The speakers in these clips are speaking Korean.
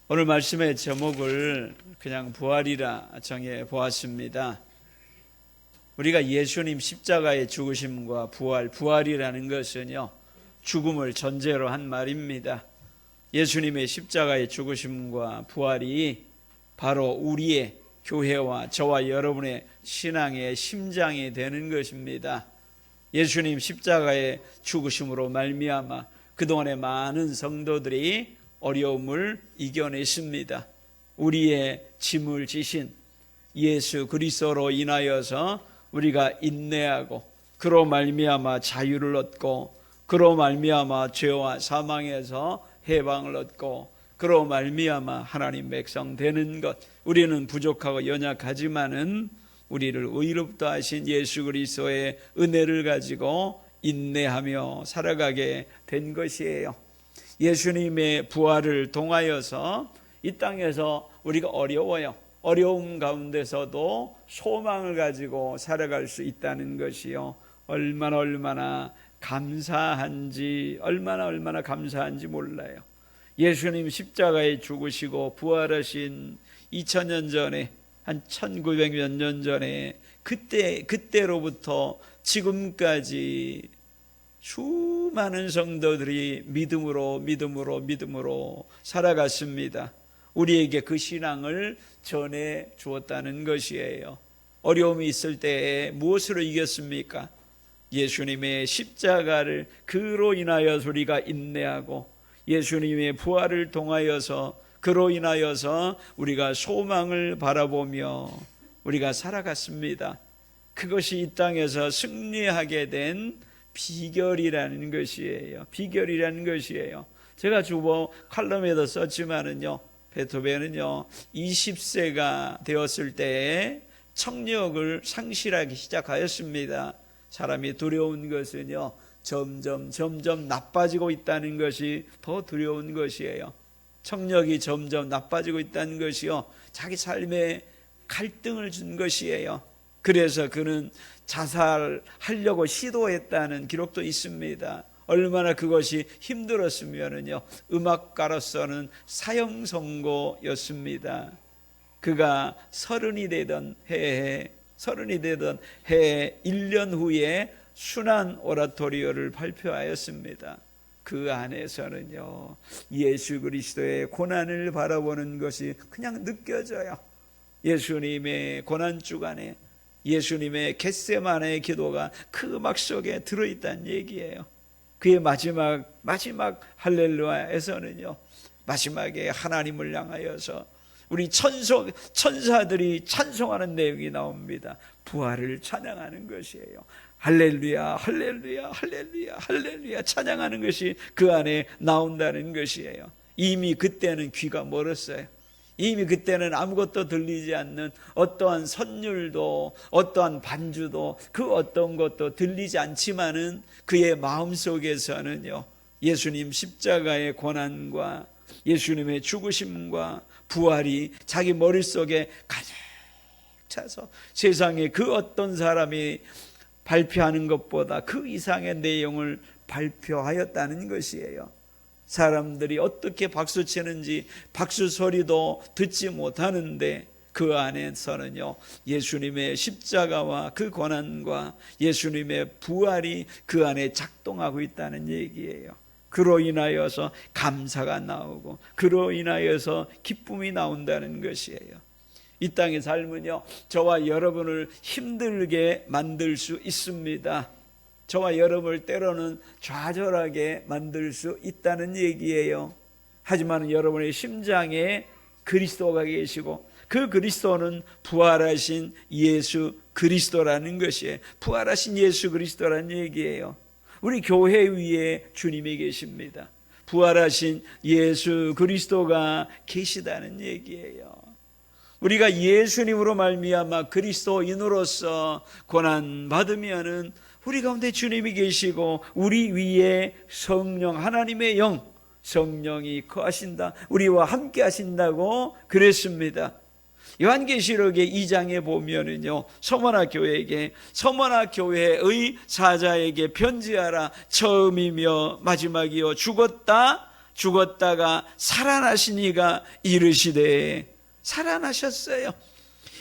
오늘 말씀의 제목을 그냥 부활이라 정해 보았습니다. 우리가 예수님 십자가의 죽으심과 부활이라는 것은요, 죽음을 전제로 한 말입니다. 예수님의 십자가의 죽으심과 부활이 바로 우리의 교회와 저와 여러분의 신앙의 심장이 되는 것입니다. 예수님 십자가의 죽으심으로 말미암아 그동안의 많은 성도들이 어려움을 이겨냈습니다. 우리의 짐을 지신 예수 그리스도로 인하여서 우리가 인내하고 그로 말미암아 자유를 얻고 그로 말미암아 죄와 사망에서 해방을 얻고 그로 말미암아 하나님 백성 되는 것, 우리는 부족하고 연약하지만은 우리를 의롭다 하신 예수 그리스도의 은혜를 가지고 인내하며 살아가게 된 것이에요. 예수님의 부활을 통하여서 이 땅에서 우리가 어려워요. 어려움 가운데서도 소망을 가지고 살아갈 수 있다는 것이요, 얼마나 감사한지, 얼마나 감사한지 몰라요. 예수님 십자가에 죽으시고 부활하신 2000년 전에, 한 1900몇 년 전에 그때로부터 지금까지 수많은 성도들이 믿음으로 살아갔습니다. 우리에게 그 신앙을 전해 주었다는 것이에요. 어려움이 있을 때에 무엇으로 이겼습니까? 예수님의 십자가를, 그로 인하여서 우리가 인내하고 예수님의 부활을 통하여서 그로 인하여서 우리가 소망을 바라보며 우리가 살아갔습니다. 그것이 이 땅에서 승리하게 된 비결이라는 것이에요. 제가 주보 칼럼에도 썼지만은요, 베토벤은요 20세가 되었을 때에 청력을 상실하기 시작하였습니다. 사람이 두려운 것은요, 점점 나빠지고 있다는 것이 더 두려운 것이에요. 청력이 점점 나빠지고 있다는 것이요, 자기 삶에 갈등을 준 것이에요. 그래서 그는 자살하려고 시도했다는 기록도 있습니다. 얼마나 그것이 힘들었으면은요, 음악가로서는 사형 선고였습니다. 그가 30이 되던 해에 1년 후에 순환 오라토리오를 발표하였습니다. 그 안에서는요, 예수 그리스도의 고난을 바라보는 것이 그냥 느껴져요. 예수님의 고난 주간에 예수님의 겟세마네의 기도가 그 음악 속에 들어있다는 얘기예요. 그의 마지막 할렐루야에서는요, 마지막에 하나님을 향하여서 우리 천사들이 찬송하는 내용이 나옵니다. 부활을 찬양하는 것이에요. 할렐루야 찬양하는 것이 그 안에 나온다는 것이에요. 이미 그때는 귀가 멀었어요. 이미 그때는 아무것도 들리지 않는, 어떠한 선율도 어떠한 반주도 그 어떤 것도 들리지 않지만은 그의 마음속에서는요, 예수님 십자가의 고난과 예수님의 죽으심과 부활이 자기 머릿속에 가득 차서 세상에 그 어떤 사람이 발표하는 것보다 그 이상의 내용을 발표하였다는 것이에요. 사람들이 어떻게 박수치는지 박수 소리도 듣지 못하는데 그 안에서는요, 예수님의 십자가와 그 고난과 예수님의 부활이 그 안에 작동하고 있다는 얘기예요. 그로 인하여서 감사가 나오고 그로 인하여서 기쁨이 나온다는 것이에요. 이 땅의 삶은요, 저와 여러분을 힘들게 만들 수 있습니다. 저와 여러분을 때로는 좌절하게 만들 수 있다는 얘기예요. 하지만 여러분의 심장에 그리스도가 계시고 그 그리스도는 부활하신 예수 그리스도라는 것이에요. 부활하신 예수 그리스도라는 얘기예요. 우리 교회 위에 주님이 계십니다. 부활하신 예수 그리스도가 계시다는 얘기예요. 우리가 예수님으로 말미암아 그리스도인으로서 고난 받으면은 우리 가운데 주님이 계시고 우리 위에 성령, 하나님의 영, 성령이 거하신다, 우리와 함께 하신다고 그랬습니다. 요한계시록의 2장에 보면은요, 서머나 교회의 사자에게 편지하라. 처음이며 마지막이요, 죽었다 죽었다가 살아나신 이가 이르시되, 살아나셨어요.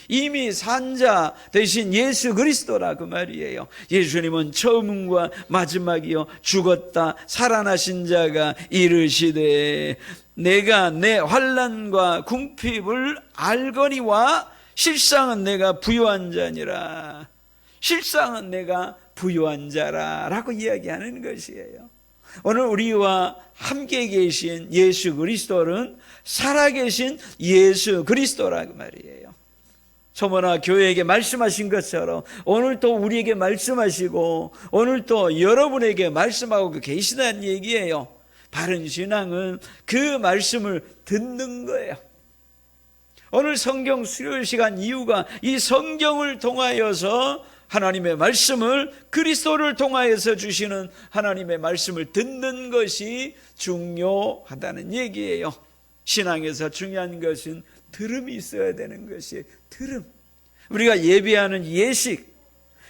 이미 산자 대신 예수 그리스도라 그 말이에요. 예수님은 처음과 마지막이요 죽었다 살아나신 자가 이르시되, 내가 내 환난과 궁핍을 알거니와 실상은 내가 부유한 자니라. 실상은 내가 부유한 자라라고 이야기하는 것이에요. 오늘 우리와 함께 계신 예수 그리스도는 살아계신 예수 그리스도라고 말이에요. 소모나 교회에게 말씀하신 것처럼 오늘 또 우리에게 말씀하시고 오늘 또 여러분에게 말씀하고 계시다는 얘기예요. 바른 신앙은 그 말씀을 듣는 거예요. 오늘 성경 수요 시간 이유가 이 성경을 통하여서 하나님의 말씀을, 그리스도를 통하여서 주시는 하나님의 말씀을 듣는 것이 중요하다는 얘기예요. 신앙에서 중요한 것은 들음이 있어야 되는 것이에요. 들음. 우리가 예배하는 예식,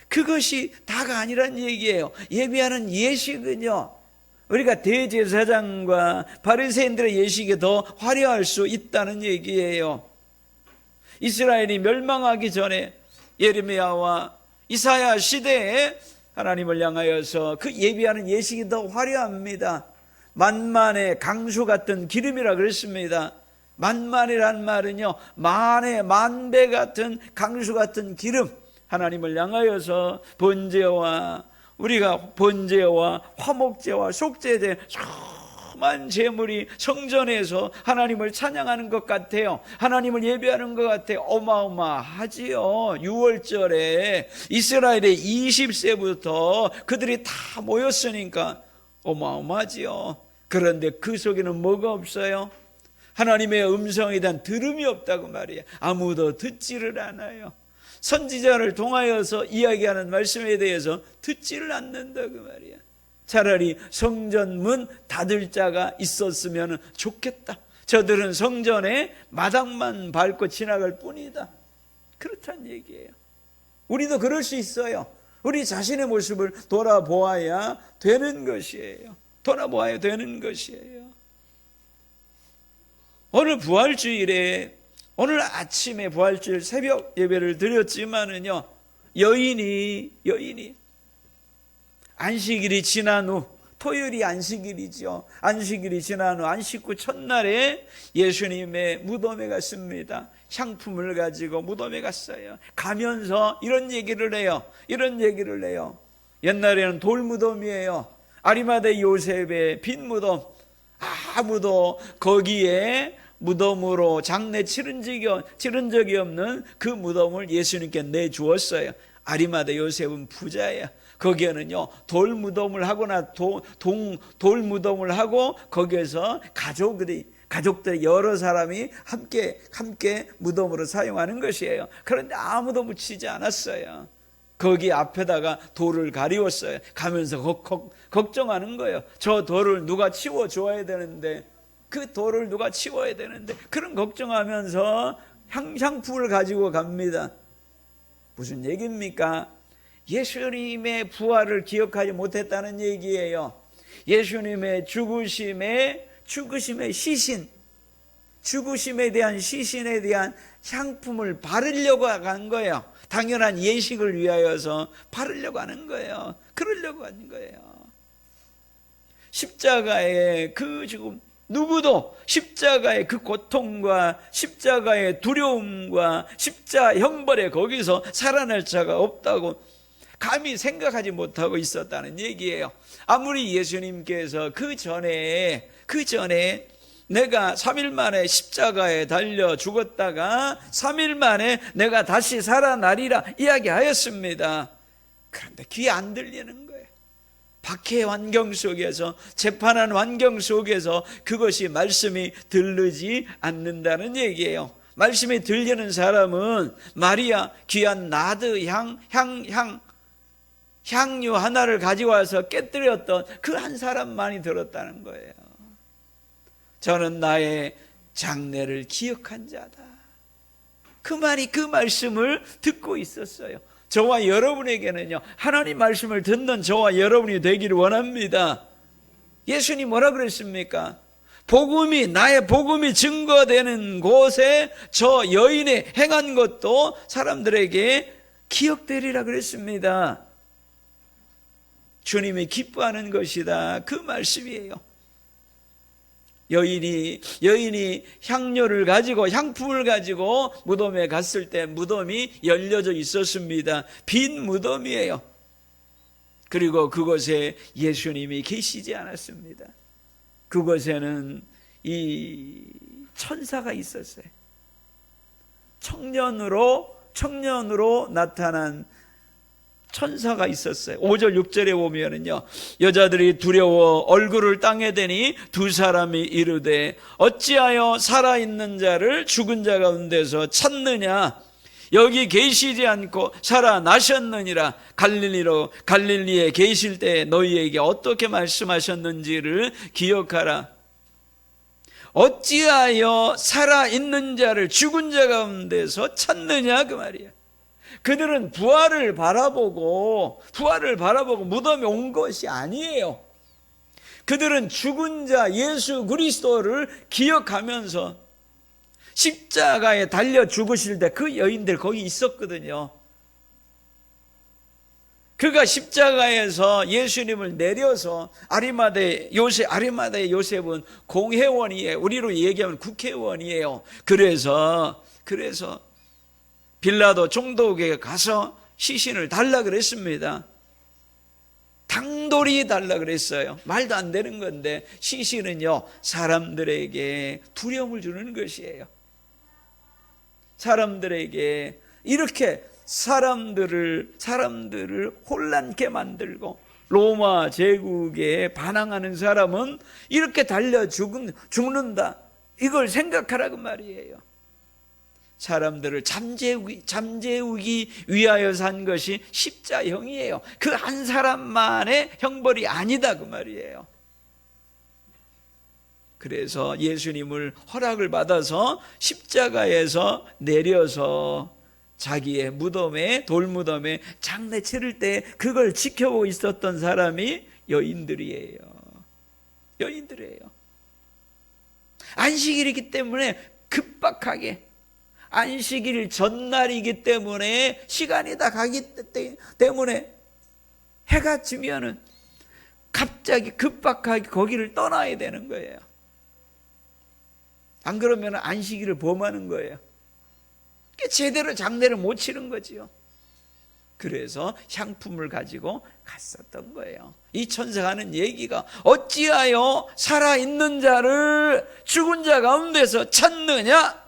그것이 다가 아니란 얘기예요. 예배하는 예식은요, 우리가 대제사장과 바리새인들의 예식이 더 화려할 수 있다는 얘기예요. 이스라엘이 멸망하기 전에 예레미야와 이사야 시대에 하나님을 향하여서 그 예비하는 예식이 더 화려합니다. 만만의 강수 같은 기름이라 그랬습니다. 만만이란 말은요, 만의 만배 같은 강수 같은 기름, 하나님을 향하여서 번제와 우리가 번제와 화목제와 속죄제 수많은 제물이 성전에서 하나님을 찬양하는 것 같아요. 하나님을 예배하는 것 같아요. 어마어마하지요. 6월절에 이스라엘의 20세부터 그들이 다 모였으니까 어마어마하지요. 그런데 그 속에는 뭐가 없어요? 하나님의 음성에 대한 들음이 없다고 말이에요. 아무도 듣지를 않아요. 선지자를 통하여서 이야기하는 말씀에 대해서 듣지를 않는다고 말이에요. 차라리 성전 문 닫을 자가 있었으면 좋겠다. 저들은 성전에 마당만 밟고 지나갈 뿐이다. 그렇다는 얘기예요. 우리도 그럴 수 있어요. 우리 자신의 모습을 돌아보아야 되는 것이에요. 돌아보아야 되는 것이에요. 오늘 부활주일에, 오늘 아침에 부활주일 새벽 예배를 드렸지만은요, 여인이 안식일이 지난 후, 토요일이 안식일이죠. 안식일이 지난 후 안식 후 첫날에 예수님의 무덤에 갔습니다. 향품을 가지고 무덤에 갔어요. 가면서 이런 얘기를 해요. 옛날에는 돌무덤이에요. 아리마대 요셉의 빈 무덤. 아무도 거기에 무덤으로 장례 치른 적이 없는 그 무덤을 예수님께 내주었어요. 아리마대 요셉은 부자예요. 거기에는요, 돌무덤을 하거나 돌무덤을 하고 거기에서 가족들이 여러 사람이 함께 무덤으로 사용하는 것이에요. 그런데 아무도 묻히지 않았어요. 거기 앞에다가 돌을 가리웠어요. 가면서 걱정하는 거예요. 저 돌을 누가 치워줘야 되는데, 그 돌을 누가 치워야 되는데, 그런 걱정하면서 향품을 가지고 갑니다. 무슨 얘기입니까? 예수님의 부활을 기억하지 못했다는 얘기예요. 예수님의 죽으심의 시신, 죽으심에 대한 시신에 대한 향품을 바르려고 간 거예요. 당연한 예식을 위하여서 바르려고 하는 거예요. 그러려고 하는 거예요. 십자가의 그 지금 누구도 십자가의 그 고통과 십자가의 두려움과 십자 형벌에 거기서 살아날 자가 없다고 감히 생각하지 못하고 있었다는 얘기예요. 아무리 예수님께서 그 전에 내가 3일 만에 십자가에 달려 죽었다가 3일 만에 내가 다시 살아나리라 이야기하였습니다. 그런데 귀에 안 들리는 거예요. 박해 환경 속에서, 재판한 환경 속에서 그것이 말씀이 들리지 않는다는 얘기예요. 말씀이 들리는 사람은 마리아 귀한 나드 향유 하나를 가져와서 깨뜨렸던 그 한 사람만이 들었다는 거예요. 저는 나의 장례를 기억한 자다. 그 말씀을 듣고 있었어요. 저와 여러분에게는요, 하나님 말씀을 듣는 저와 여러분이 되기를 원합니다. 예수님 뭐라 그랬습니까? 복음이, 나의 복음이 증거되는 곳에 저 여인의 행한 것도 사람들에게 기억되리라 그랬습니다. 주님이 기뻐하는 것이다, 그 말씀이에요. 여인이 향료를 가지고, 향품을 가지고 무덤에 갔을 때 무덤이 열려져 있었습니다. 빈 무덤이에요. 그리고 그곳에 예수님이 계시지 않았습니다. 그곳에는 이 천사가 있었어요. 청년으로 나타난 천사가 있었어요. 5절 6절에 보면은요, 여자들이 두려워 얼굴을 땅에 대니 두 사람이 이르되 어찌하여 살아있는 자를 죽은 자 가운데서 찾느냐? 여기 계시지 않고 살아나셨느니라. 갈릴리에 계실 때 너희에게 어떻게 말씀하셨는지를 기억하라. 어찌하여 살아있는 자를 죽은 자 가운데서 찾느냐, 그 말이에요. 그들은 부활을 바라보고 무덤에 온 것이 아니에요. 그들은 죽은 자 예수 그리스도를 기억하면서 십자가에 달려 죽으실 때 그 여인들 거기 있었거든요. 그가 십자가에서 예수님을 내려서 아리마다의 요셉은 공회원이에요. 우리로 얘기하면 국회의원이에요. 그래서 빌라도 총독에게 가서 시신을 달라 그랬습니다. 당돌이 달라 그랬어요. 말도 안 되는 건데, 시신은요 사람들에게 두려움을 주는 것이에요. 사람들에게 이렇게 사람들을 혼란케 만들고, 로마 제국에 반항하는 사람은 이렇게 달려 죽는다, 이걸 생각하라고 말이에요. 사람들을 잠재우기 위하여 산 것이 십자형이에요. 그 한 사람만의 형벌이 아니다, 그 말이에요. 그래서 예수님을 허락을 받아서 십자가에서 내려서 자기의 무덤에, 돌무덤에 장례 치를 때 그걸 지켜보고 있었던 사람이 여인들이에요. 안식일이기 때문에 급박하게, 안식일 전날이기 때문에 시간이 다 가기 때문에 해가 지면은 갑자기 급박하게 거기를 떠나야 되는 거예요. 안 그러면 안식일을 범하는 거예요. 제대로 장례를 못 치른 거지요. 그래서 향품을 가지고 갔었던 거예요. 이 천사가 하는 얘기가 어찌하여 살아있는 자를 죽은 자 가운데서 찾느냐?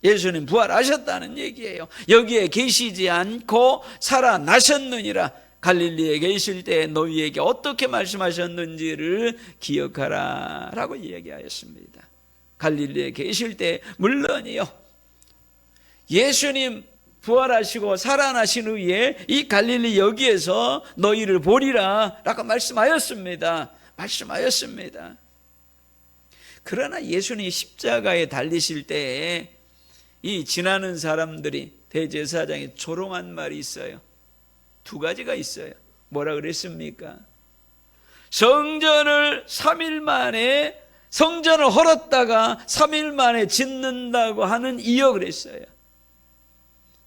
예수님 부활하셨다는 얘기예요. 여기에 계시지 않고 살아나셨느니라. 갈릴리에 계실 때 너희에게 어떻게 말씀하셨는지를 기억하라 라고 얘기하였습니다. 갈릴리에 계실 때 물론이요, 예수님 부활하시고 살아나신 후에 이 갈릴리 여기에서 너희를 보리라 라고 말씀하였습니다. 그러나 예수님이 십자가에 달리실 때에 이 지나는 사람들이, 대제사장이 조롱한 말이 있어요. 두 가지가 있어요. 뭐라 그랬습니까? 성전을 헐었다가 3일 만에 짓는다고 하는 이여 그랬어요.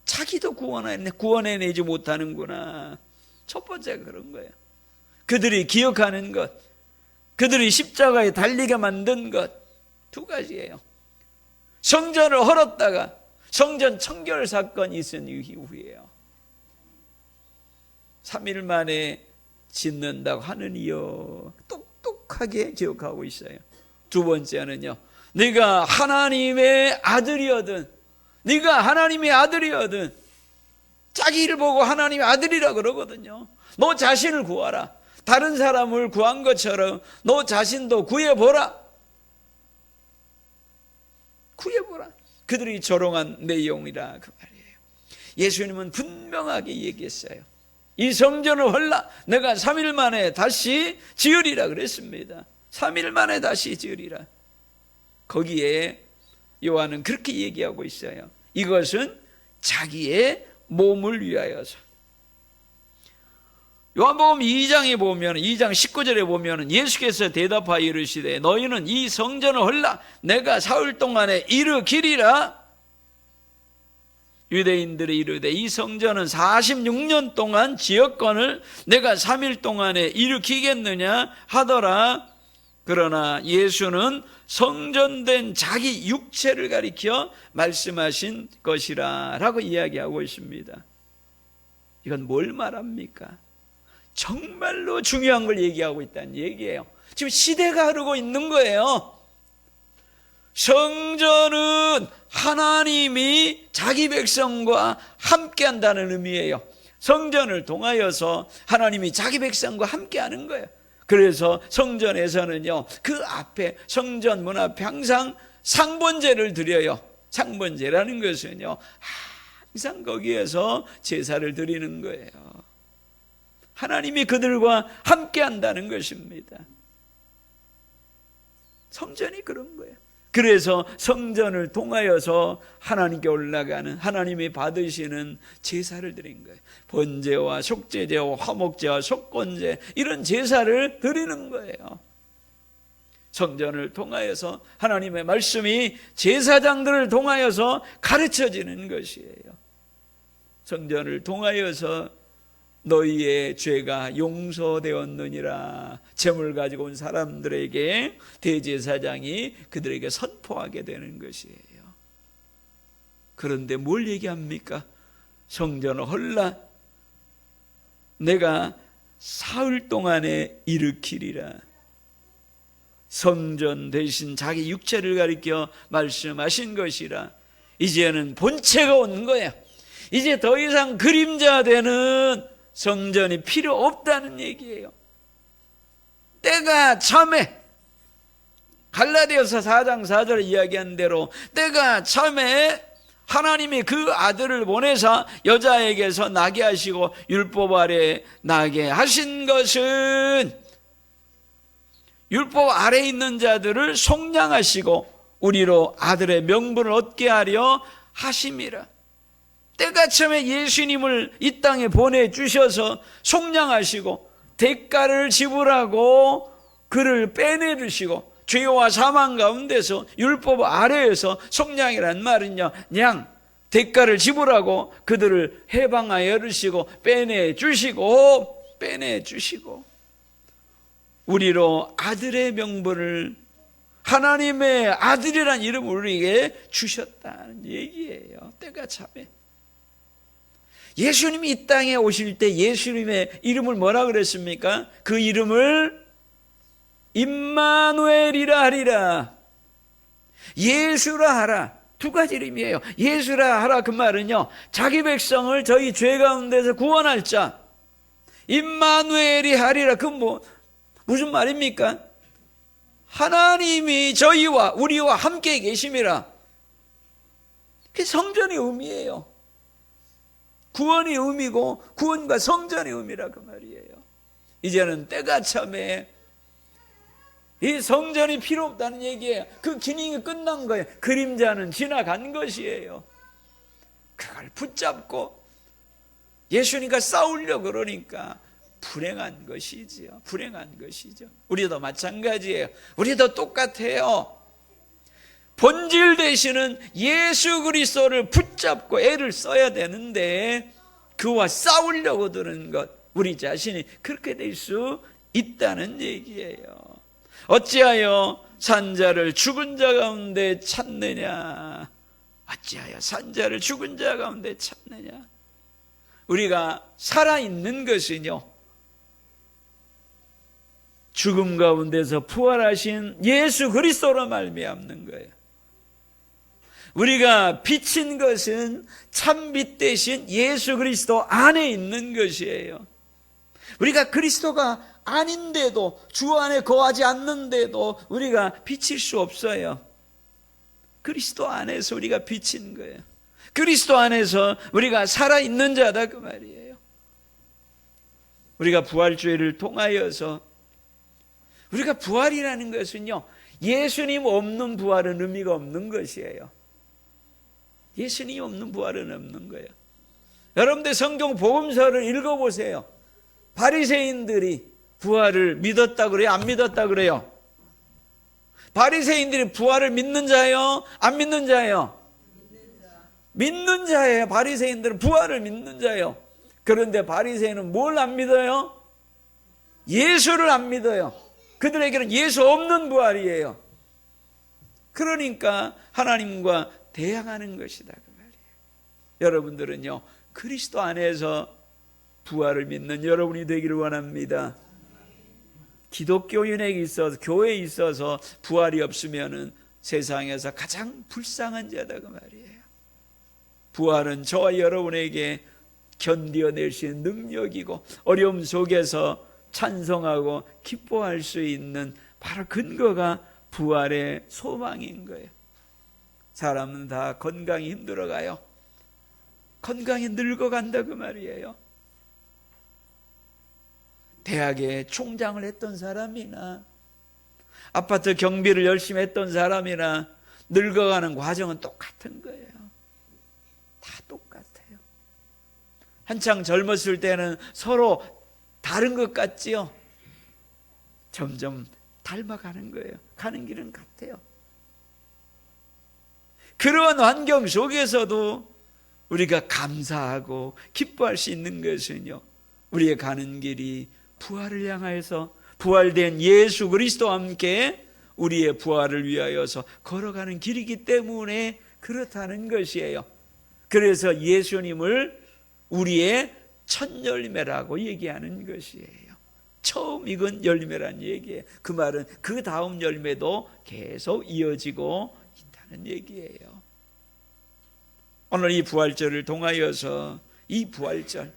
자기도 구원해내지 못하는구나. 첫 번째가 그런 거예요. 그들이 기억하는 것, 그들이 십자가에 달리게 만든 것, 두 가지예요. 성전을 헐었다가 성전 청결 사건이 있은 이후에요. 3일 만에 짓는다고 하는 이여, 똑똑하게 기억하고 있어요. 두 번째는요, 네가 하나님의 아들이거든, 자기를 보고 하나님의 아들이라 그러거든요. 너 자신을 구하라. 다른 사람을 구한 것처럼 너 자신도 구해보라. 그들이 조롱한 내용이라 그 말이에요. 예수님은 분명하게 얘기했어요. 이 성전을 헐라, 내가 3일 만에 다시 지으리라 그랬습니다. 3일 만에 다시 지으리라. 거기에 요한은 그렇게 얘기하고 있어요. 이것은 자기의 몸을 위하여서. 요한복음 2장에 보면 2장 19절에 보면 예수께서 대답하여 이르시되 너희는 이 성전을 헐라 내가 사흘 동안에 일으키리라. 유대인들이 이르되 이 성전은 46년 동안 지었건을 내가 3일 동안에 일으키겠느냐 하더라. 그러나 예수는 성전된 자기 육체를 가리켜 말씀하신 것이라 라고 이야기하고 있습니다. 이건 뭘 말합니까? 정말로 중요한 걸 얘기하고 있다는 얘기예요. 지금 시대가 흐르고 있는 거예요. 성전은 하나님이 자기 백성과 함께 한다는 의미예요. 성전을 통하여서 하나님이 자기 백성과 함께 하는 거예요. 그래서 성전에서는요, 그 앞에 성전 문 앞에 항상 상번제를 드려요. 상번제라는 것은요, 항상 거기에서 제사를 드리는 거예요. 하나님이 그들과 함께 한다는 것입니다. 성전이 그런 거예요. 그래서 성전을 통하여서 하나님께 올라가는, 하나님이 받으시는 제사를 드린 거예요. 번제와 속죄제와 화목제와 속건제, 이런 제사를 드리는 거예요. 성전을 통하여서 하나님의 말씀이 제사장들을 통하여서 가르쳐지는 것이에요. 성전을 통하여서 너희의 죄가 용서되었느니라 제물 가지고 온 사람들에게 대제사장이 그들에게 선포하게 되는 것이에요. 그런데 뭘 얘기합니까? 성전을 헐라 내가 사흘 동안에 일으키리라. 성전 대신 자기 육체를 가리켜 말씀하신 것이라. 이제는 본체가 오는 거예요. 이제 더 이상 그림자 되는 성전이 필요 없다는 얘기예요. 때가 참에 갈라디아서 4장 4절에 이야기한 대로 때가 참에 하나님이 그 아들을 보내사 여자에게서 나게 하시고 율법 아래 나게 하신 것은 율법 아래 있는 자들을 속량하시고 우리로 아들의 명분을 얻게 하려 하심이라. 때가 참에 예수님을 이 땅에 보내주셔서 속량하시고 대가를 지불하고 그를 빼내주시고 죄와 사망 가운데서 율법 아래에서 속량이란 말은요, 그냥 대가를 지불하고 그들을 해방하여 주시고 빼내주시고 우리로 아들의 명분을, 하나님의 아들이란 이름을 우리에게 주셨다는 얘기예요. 때가 참에 예수님이 이 땅에 오실 때 예수님의 이름을 뭐라 그랬습니까? 그 이름을 임마누엘이라 하리라. 예수라 하라. 두 가지 이름이에요. 예수라 하라 그 말은요, 자기 백성을 저희 죄 가운데서 구원할 자. 임마누엘이 하리라. 그 무슨 말입니까? 하나님이 저희와 우리와 함께 계심이라. 그게 성전의 의미예요. 구원의 의미고 구원과 성전의 의미라 그 말이에요. 이제는 때가 참에 이 성전이 필요 없다는 얘기예요. 그 기능이 끝난 거예요. 그림자는 지나간 것이에요. 그걸 붙잡고 예수님과 싸우려고 그러니까 불행한 것이지요. 불행한 것이죠. 우리도 마찬가지예요. 우리도 똑같아요. 본질 되시는 예수 그리스도를 붙잡고 애를 써야 되는데 그와 싸우려고 드는 것, 우리 자신이 그렇게 될 수 있다는 얘기예요. 어찌하여 산자를 죽은 자 가운데 찾느냐? 어찌하여 산자를 죽은 자 가운데 찾느냐? 우리가 살아있는 것은요, 죽음 가운데서 부활하신 예수 그리스도로 말미암는 거예요. 우리가 비친 것은 참빛 대신 예수 그리스도 안에 있는 것이에요. 우리가 그리스도가 아닌데도, 주 안에 거하지 않는데도 우리가 비칠 수 없어요. 그리스도 안에서 우리가 비친 거예요. 그리스도 안에서 우리가 살아있는 자다 그 말이에요. 우리가 부활주의를 통하여서, 우리가 부활이라는 것은요, 예수님 없는 부활은 의미가 없는 것이에요. 예수님 없는 부활은 없는 거예요. 여러분들 성경 복음서를 읽어보세요. 바리새인들이 부활을 믿었다 그래요? 안 믿었다 그래요? 바리새인들이 부활을 믿는 자예요? 안 믿는 자예요? 믿는 자예요. 바리새인들은 부활을 믿는 자예요. 그런데 바리새인은 뭘 안 믿어요? 예수를 안 믿어요. 그들에게는 예수 없는 부활이에요. 그러니까 하나님과 대항하는 것이다 그 말이에요. 여러분들은요, 그리스도 안에서 부활을 믿는 여러분이 되기를 원합니다. 기독교인에게 있어서, 교회에 있어서 부활이 없으면은 세상에서 가장 불쌍한 자다 그 말이에요. 부활은 저와 여러분에게 견뎌낼 수 있는 능력이고, 어려움 속에서 찬송하고 기뻐할 수 있는 바로 근거가 부활의 소망인 거예요. 사람은 다 건강이 힘들어가요. 건강이 늙어간다 그 말이에요. 대학에 총장을 했던 사람이나 아파트 경비를 열심히 했던 사람이나 늙어가는 과정은 똑같은 거예요. 다 똑같아요. 한창 젊었을 때는 서로 다른 것 같지요. 점점 닮아가는 거예요. 가는 길은 같아요. 그러한 환경 속에서도 우리가 감사하고 기뻐할 수 있는 것은요, 우리의 가는 길이 부활을 향하여서 부활된 예수 그리스도와 함께 우리의 부활을 위하여서 걸어가는 길이기 때문에 그렇다는 것이에요. 그래서 예수님을 우리의 첫 열매라고 얘기하는 것이에요. 처음 익은 열매란 얘기예요. 그 말은 그 다음 열매도 계속 이어지고 있다는 얘기예요. 오늘 이 부활절을 통하여서 이 부활절,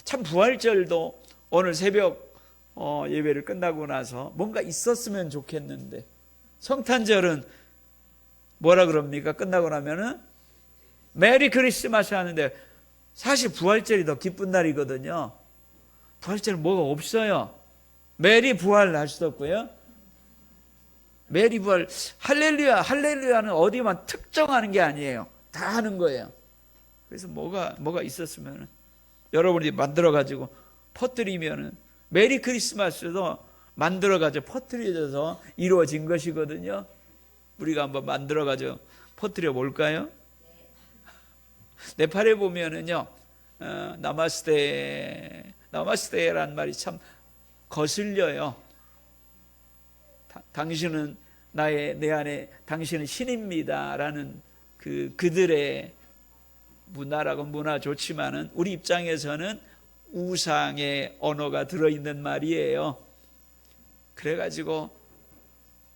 참 부활절도 오늘 새벽 예배를 끝나고 나서 뭔가 있었으면 좋겠는데, 성탄절은 뭐라 그럽니까? 끝나고 나면은 메리 크리스마스 하는데 사실 부활절이 더 기쁜 날이거든요. 부활절은 뭐가 없어요. 메리 부활 할 수도 없고요. 메리 부활, 할렐루야, 할렐루야는 어디만 특정하는 게 아니에요. 다 하는 거예요. 그래서 뭐가 있었으면 여러분이 만들어가지고 퍼뜨리면은 메리 크리스마스도 만들어가지고 퍼뜨려져서 이루어진 것이거든요. 우리가 한번 만들어가지고 퍼뜨려 볼까요? 네팔에 보면은요, 나마스테란 말이 참 거슬려요. 당신은 내 안에 당신은 신입니다라는 그들의 문화라고 문화 좋지만은 우리 입장에서는 우상의 언어가 들어있는 말이에요. 그래가지고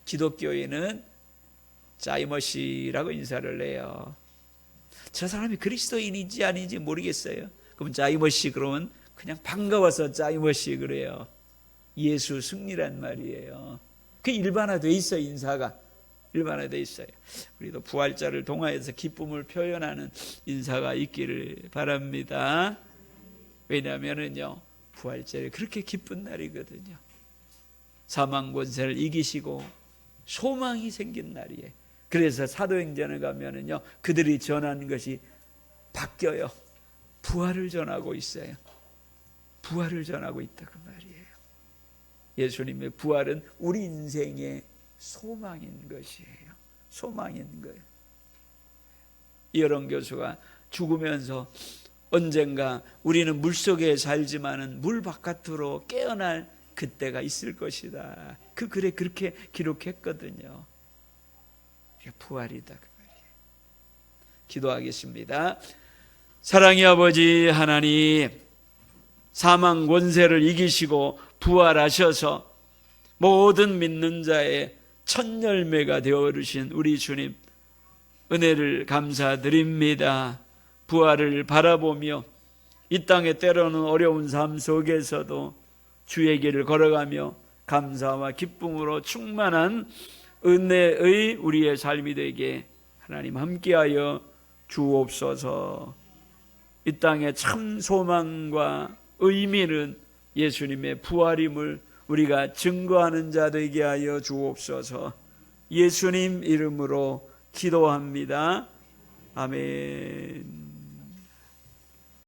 기독교인은 짜이머시라고 인사를 해요. 저 사람이 그리스도인인지 아닌지 모르겠어요. 그럼 짜이머시 그러면 그냥 반가워서 짜이머시 그래요. 예수 승리란 말이에요. 그게 일반화되어 있어요. 인사가 일반화되어 있어요. 우리도 부활절을 통하여서 기쁨을 표현하는 인사가 있기를 바랍니다. 왜냐하면은요, 부활절이 그렇게 기쁜 날이거든요. 사망 권세를 이기시고 소망이 생긴 날이에요. 그래서 사도행전에 가면은요, 그들이 전하는 것이 바뀌어요. 부활을 전하고 있어요. 부활을 전하고 있다 그 말이에요. 예수님의 부활은 우리 인생의 소망인 것이에요. 소망인 거예요. 이어론 교수가 죽으면서 언젠가 우리는 물속에 살지만은 물 바깥으로 깨어날 그때가 있을 것이다. 그 글에 그렇게 기록했거든요. 부활이다 그 말이에요. 기도하겠습니다. 사랑의 아버지 하나님, 사망 권세를 이기시고 부활하셔서 모든 믿는 자의 첫 열매가 되어주신 우리 주님, 은혜를 감사드립니다. 부활을 바라보며 이 땅에 때로는 어려운 삶 속에서도 주의 길을 걸어가며 감사와 기쁨으로 충만한 은혜의 우리의 삶이 되게 하나님 함께하여 주옵소서. 이 땅의 참 소망과 의미는 예수님의 부활임을 우리가 증거하는 자 되게 하여 주옵소서. 예수님 이름으로 기도합니다. 아멘.